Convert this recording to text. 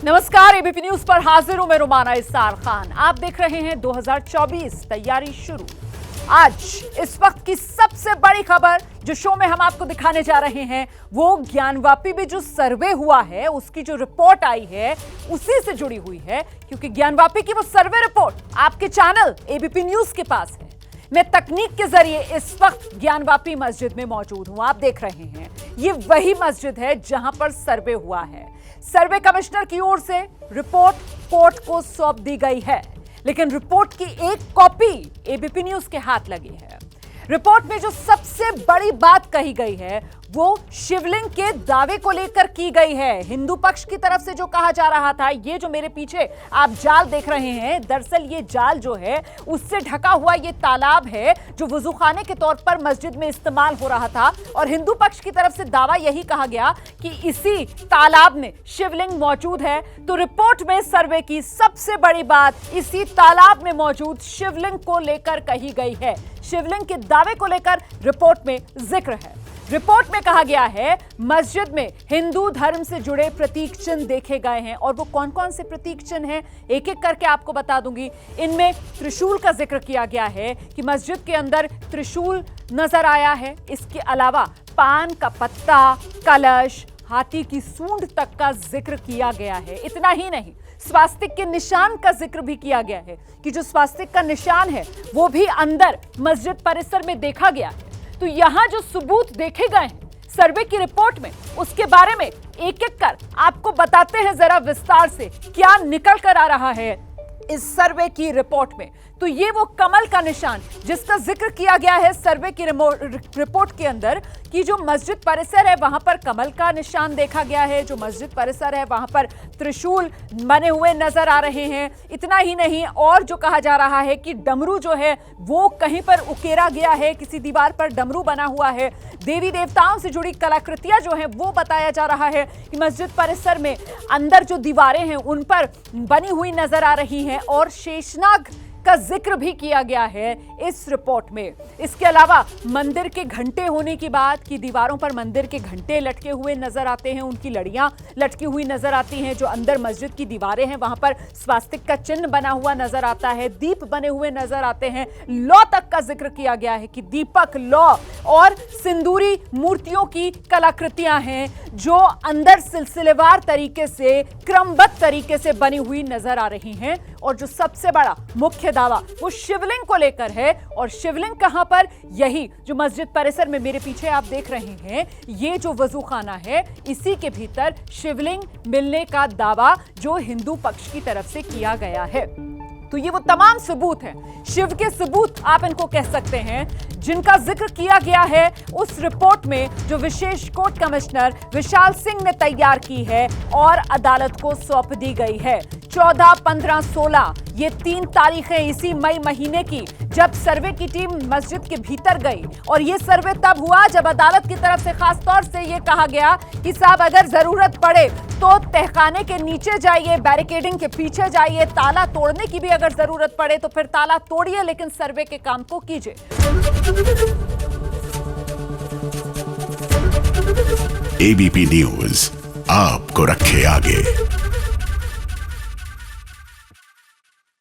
नमस्कार, ABP news पर हाजिर हूं मैं रुमाना इस्सार खान। आप देख रहे हैं 2024 तैयारी शुरू। आज इस वक्त की सबसे बड़ी खबर जो शो में हम आपको दिखाने जा रहे हैं वो ज्ञानवापी में जो सर्वे हुआ है उसकी जो रिपोर्ट आई है उसी से जुड़ी हुई है, क्योंकि ज्ञानवापी की वो सर्वे रिपोर्ट आपके चैनल एबीपी न्यूज के पास है। मैं तकनीक के जरिए इस वक्त ज्ञानवापी मस्जिद में मौजूद हूं। आप देख रहे हैं ये वही मस्जिद है जहां पर सर्वे हुआ है। सर्वे कमिश्नर की ओर से रिपोर्ट कोर्ट को सौंप दी गई है, लेकिन रिपोर्ट की एक कॉपी एबीपी न्यूज के हाथ लगी है। रिपोर्ट में जो सबसे बड़ी बात कही गई है वो शिवलिंग के दावे को लेकर की गई है। हिंदू पक्ष की तरफ से जो कहा जा रहा था, ये जो मेरे पीछे आप जाल देख रहे हैं, दरअसल ये जाल जो है उससे ढका हुआ ये तालाब है जो वुजूखाने के तौर पर मस्जिद में इस्तेमाल हो रहा था। और हिंदू पक्ष की तरफ से दावा यही कहा गया कि इसी तालाब में शिवलिंग मौजूद है। तो रिपोर्ट में सर्वे की सबसे बड़ी बात इसी तालाब में मौजूद शिवलिंग को लेकर कही गई है। शिवलिंग के दावे को लेकर रिपोर्ट में जिक्र है। रिपोर्ट में कहा गया है मस्जिद में हिंदू धर्म से जुड़े प्रतीक चिन्ह देखे गए हैं। और वो कौन कौन से प्रतीक चिन्ह हैं एक एक करके आपको बता दूंगी। इनमें त्रिशूल का जिक्र किया गया है कि मस्जिद के अंदर त्रिशूल नजर आया है। इसके अलावा पान का पत्ता, कलश, हाथी की सूंड तक का जिक्र किया गया है। इतना ही नहीं, स्वास्तिक के निशान का जिक्र भी किया गया है कि जो स्वास्तिक का निशान है वो भी अंदर मस्जिद परिसर में देखा गया है। तो यहां जो सबूत देखे गए हैं सर्वे की रिपोर्ट में, उसके बारे में एक एक कर आपको बताते हैं जरा विस्तार से क्या निकल कर आ रहा है इस सर्वे की रिपोर्ट में। तो ये वो कमल का निशान जिसका जिक्र किया गया है सर्वे की रिपोर्ट के अंदर कि जो मस्जिद परिसर है वहां पर कमल का निशान देखा गया है। जो मस्जिद परिसर है वहां पर त्रिशूल बने हुए नजर आ रहे हैं। इतना ही नहीं, और जो कहा जा रहा है कि डमरू जो है वो कहीं पर उकेरा गया है, किसी दीवार पर डमरू बना हुआ है। देवी देवताओं से जुड़ी कलाकृतियां जो है वो बताया जा रहा है कि मस्जिद परिसर में अंदर जो दीवारें हैं उन पर बनी हुई नजर आ रही हैं। और शेषनाग का जिक्र भी किया गया है इस रिपोर्ट में। इसके अलावा मंदिर के घंटे होने की बात कि दीवारों पर मंदिर के घंटे लटके हुए नजर आते हैं, उनकी लड़ियां लटकी हुई नजर आती हैं। जो अंदर मस्जिद की दीवारें हैं वहां पर स्वास्तिक का चिन्ह बना हुआ नजर आता है, दीप बने हुए नजर आते हैं। लौ तक का जिक्र किया गया है कि दीपक, लौ और सिंदूरी मूर्तियों की कलाकृतियां हैं जो अंदर सिलसिलेवार तरीके से, क्रमबद्ध तरीके से बनी हुई नजर आ रही हैं। और जो सबसे बड़ा मुख्य दावा वो शिवलिंग को लेकर है। और शिवलिंग कहां पर? यही जो मस्जिद परिसर में मेरे पीछे आप देख रहे हैं, ये जो वजूखाना है इसी के भीतर शिवलिंग मिलने का दावा जो हिंदू पक्ष की तरफ से किया गया है। तो ये वो तमाम सबूत हैं, शिव के सबूत आप इनको कह सकते हैं, जिनका जिक्र किया गया है उस रिपोर्ट में जो विशेष कोर्ट कमिश्नर विशाल सिंह ने तैयार की है और अदालत को सौंप दी गई है। 14, 15, 16 ये 3 तारीखें इसी मई महीने की जब सर्वे की टीम मस्जिद के भीतर गई। और ये सर्वे तब हुआ जब अदालत की तरफ से खास तौर से ये कहा गया कि साहब अगर जरूरत पड़े तो तहखाने के नीचे जाइए, बैरिकेडिंग के पीछे जाइए, ताला तोड़ने की भी अगर जरूरत पड़े तो फिर ताला तोड़िए, लेकिन सर्वे के काम को कीजिए। एबीपी न्यूज आपको रखे आगे।